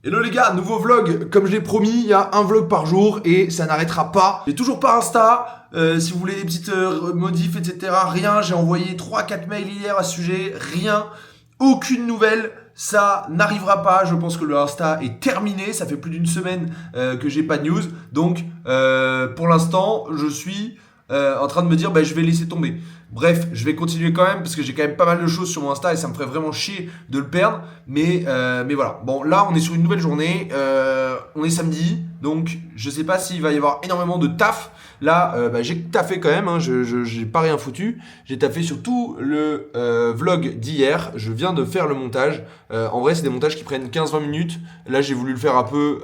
Hello les gars, nouveau vlog. Comme je l'ai promis, il y a un vlog par jour et ça n'arrêtera pas. J'ai toujours pas Insta. Si vous voulez des petites modifs, etc. Rien. J'ai envoyé 3-4 mails hier à ce sujet. Rien. Aucune nouvelle. Ça n'arrivera pas. Je pense que le Insta est terminé. Ça fait plus d'une semaine que j'ai pas de news. Donc, pour l'instant, je suis en train de me dire, je vais laisser tomber. Bref, je vais continuer quand même parce que j'ai quand même pas mal de choses sur mon Insta et ça me ferait vraiment chier de le perdre. Mais voilà. Bon, là, on est sur une nouvelle journée. On est samedi, donc je sais pas s'il va y avoir énormément de taf. Là, j'ai taffé quand même. Hein, j'ai pas rien foutu. J'ai taffé sur tout le vlog d'hier. Je viens de faire le montage. En vrai, c'est des montages qui prennent 15-20 minutes. Là, j'ai voulu le faire un peu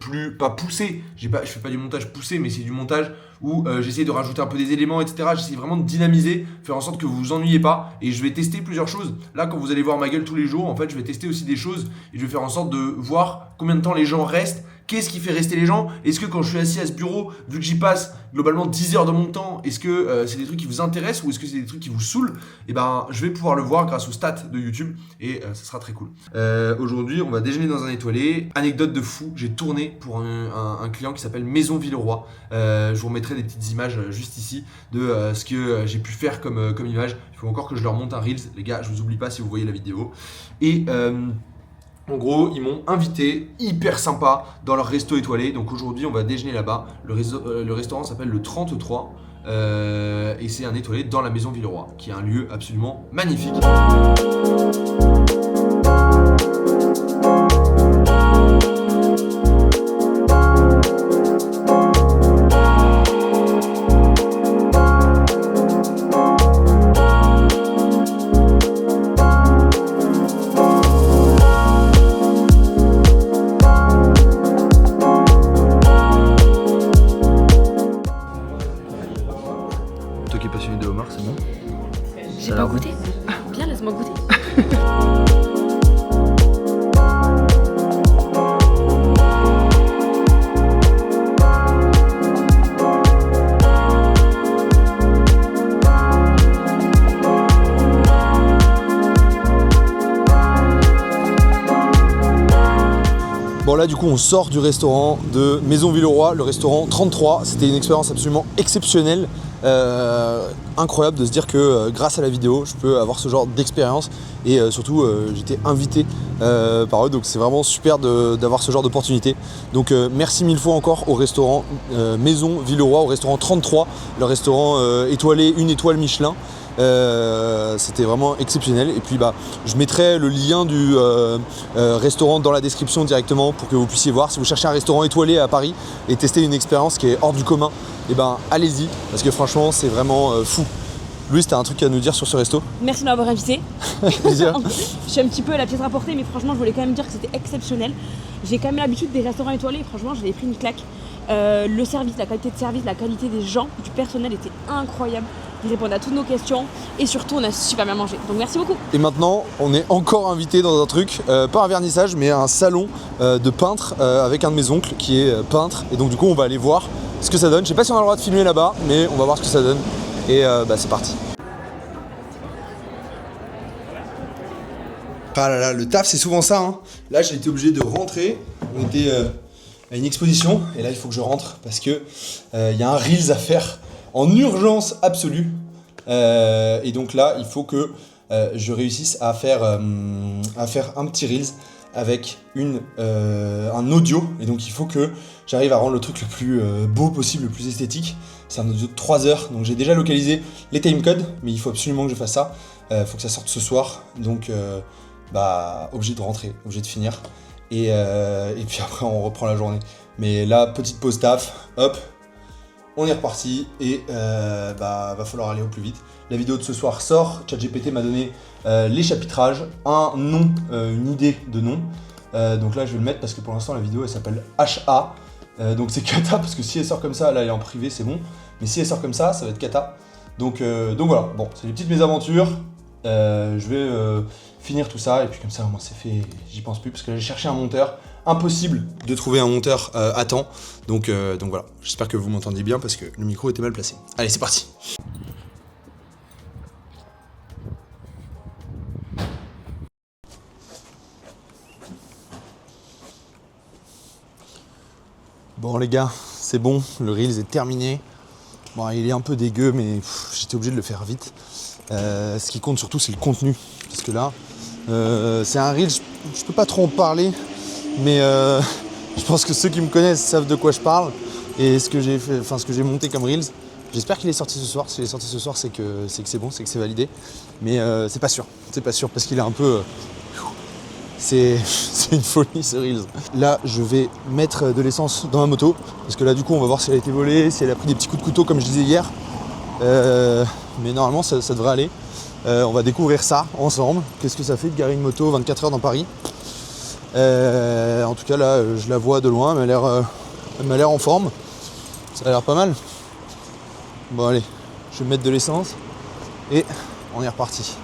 plus pas poussé. Je fais pas du montage poussé, mais c'est du montage où j'essaie de rajouter un peu des éléments, etc. J'essaie vraiment de dynamiser, faire en sorte que vous vous ennuyez pas. Et je vais tester plusieurs choses. Là, quand vous allez voir ma gueule tous les jours, en fait, je vais tester aussi des choses et je vais faire en sorte de voir combien de temps les gens restent. Qu'est-ce qui fait rester les gens? Est-ce que quand je suis assis à ce bureau, vu que j'y passe globalement 10 heures de mon temps, est-ce que c'est des trucs qui vous intéressent ou est-ce que c'est des trucs qui vous saoulent? Et je vais pouvoir le voir grâce aux stats de YouTube et ça sera très cool. Aujourd'hui, on va déjeuner dans un étoilé. Anecdote de fou, j'ai tourné pour un client qui s'appelle Maison Villeroy. Je vous remettrai des petites images juste ici de ce que j'ai pu faire comme image. Il faut encore que je leur monte un Reels. Les gars, je vous oublie pas si vous voyez la vidéo. Et en gros, ils m'ont invité, hyper sympa, dans leur resto étoilé. Donc aujourd'hui, on va déjeuner là-bas. Le restaurant s'appelle le 33 et c'est un étoilé dans la Maison Villeroy, qui est un lieu absolument magnifique. Toi qui es passionné de homard, c'est bon? J'ai pas goûté. Bien, laisse-moi goûter. Bon là du coup on sort du restaurant de Maison Villeroy, le restaurant 33. C'était une expérience absolument exceptionnelle, incroyable de se dire que grâce à la vidéo je peux avoir ce genre d'expérience et surtout j'étais invité par eux, donc c'est vraiment super d'avoir ce genre d'opportunité. Donc merci mille fois encore au restaurant Maison Villeroy, au restaurant 33, le restaurant étoilé 1 étoile Michelin. C'était vraiment exceptionnel et puis je mettrai le lien du restaurant dans la description directement pour que vous puissiez voir. Si vous cherchez un restaurant étoilé à Paris et tester une expérience qui est hors du commun, allez-y parce que franchement c'est vraiment fou. Louise, t'as un truc à nous dire sur ce resto? Merci de m'avoir invité. Plaisir. Je suis un petit peu la pièce rapportée, mais franchement je voulais quand même dire que c'était exceptionnel. J'ai quand même l'habitude des restaurants étoilés et franchement j'avais pris une claque. Le service, la qualité de service, la qualité des gens, du personnel était incroyable. Ils répondent à toutes nos questions et surtout on a super bien mangé. Donc merci beaucoup. Et maintenant on est encore invité dans un truc, pas un vernissage mais un salon de peintre avec un de mes oncles qui est peintre. Et donc du coup on va aller voir ce que ça donne. Je sais pas si on a le droit de filmer là-bas mais on va voir ce que ça donne. Et c'est parti. Ah là là, le taf c'est souvent ça hein. Là j'ai été obligé de rentrer. On était à une exposition et là il faut que je rentre parce que y a un Reels à faire en urgence absolue. Et donc là il faut que je réussisse à faire un petit Reels avec un audio. Et donc il faut que j'arrive à rendre le truc le plus beau possible, le plus esthétique. C'est un audio de 3 heures, donc j'ai déjà localisé les timecodes, mais il faut absolument que je fasse ça. Faut que ça sorte ce soir, donc obligé de rentrer, obligé de finir. Et puis après on reprend la journée. Mais là, petite pause taf, hop, on est reparti et va falloir aller au plus vite. La vidéo de ce soir sort, ChatGPT m'a donné les chapitrages, un nom, une idée de nom. Donc là je vais le mettre parce que pour l'instant la vidéo elle s'appelle HA. Donc c'est cata parce que si elle sort comme ça, là elle est en privé c'est bon. Mais si elle sort comme ça va être cata. Donc voilà, bon c'est des petites mésaventures. Je vais finir tout ça et puis comme ça au moins c'est fait, j'y pense plus parce que j'ai cherché un monteur. Impossible de trouver un monteur à temps. Donc voilà, j'espère que vous m'entendiez bien parce que le micro était mal placé. Allez c'est parti. Bon les gars, c'est bon, le Reels est terminé. Bon, il est un peu dégueu, mais j'étais obligé de le faire vite. Ce qui compte surtout, c'est le contenu. Parce que là, c'est un Reel, je peux pas trop en parler, mais je pense que ceux qui me connaissent savent de quoi je parle. Et ce que j'ai fait, enfin ce que j'ai monté comme Reels, j'espère qu'il est sorti ce soir. S'il est sorti ce soir, c'est que c'est bon, c'est que c'est validé. Mais c'est pas sûr. C'est pas sûr parce qu'il est un peu. C'est une folie ce Reels. Là, je vais mettre de l'essence dans ma moto. Parce que là, du coup, on va voir si elle a été volée, si elle a pris des petits coups de couteau, comme je disais hier. Mais normalement, ça devrait aller. On va découvrir ça ensemble. Qu'est-ce que ça fait de garer une moto 24 heures dans Paris. En tout cas, là, je la vois de loin. Elle m'a l'air en forme. Ça a l'air pas mal. Bon, allez, je vais mettre de l'essence. Et on est reparti.